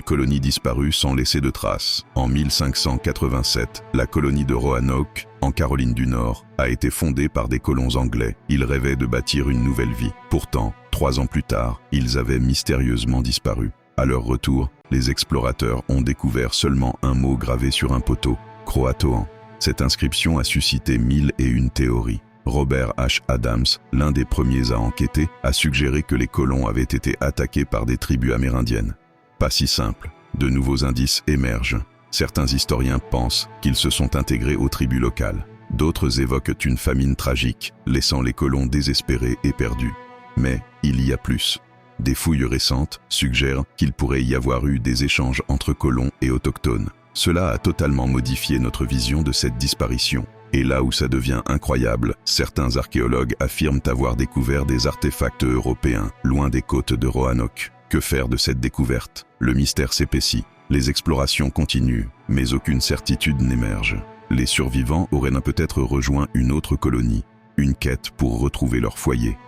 colonies disparues sans laisser de traces. En 1587, la colonie de Roanoke, en Caroline du Nord, a été fondée par des colons anglais. Ils rêvaient de bâtir une nouvelle vie. Pourtant, 3 ans plus tard, ils avaient mystérieusement disparu. À leur retour, les explorateurs ont découvert seulement un mot gravé sur un poteau, Croatoan. Cette inscription a suscité 1001 théories. Robert H. Adams, l'un des premiers à enquêter, a suggéré que les colons avaient été attaqués par des tribus amérindiennes. Pas si simple. De nouveaux indices émergent. Certains historiens pensent qu'ils se sont intégrés aux tribus locales. D'autres évoquent une famine tragique, laissant les colons désespérés et perdus. Mais il y a plus. Des fouilles récentes suggèrent qu'il pourrait y avoir eu des échanges entre colons et autochtones. Cela a totalement modifié notre vision de cette disparition. Et là où ça devient incroyable, certains archéologues affirment avoir découvert des artefacts européens, loin des côtes de Roanoke. Que faire de cette découverte? Le mystère s'épaissit. Les explorations continuent, mais aucune certitude n'émerge. Les survivants auraient peut-être rejoint une autre colonie, une quête pour retrouver leur foyer.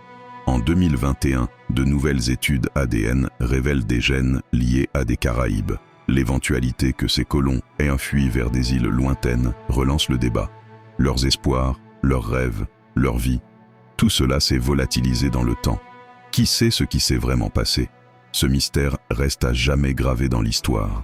En 2021, de nouvelles études ADN révèlent des gènes liés à des Caraïbes. L'éventualité que ces colons aient fui vers des îles lointaines relance le débat. Leurs espoirs, leurs rêves, leur vie, tout cela s'est volatilisé dans le temps. Qui sait ce qui s'est vraiment passé? Ce mystère reste à jamais gravé dans l'histoire.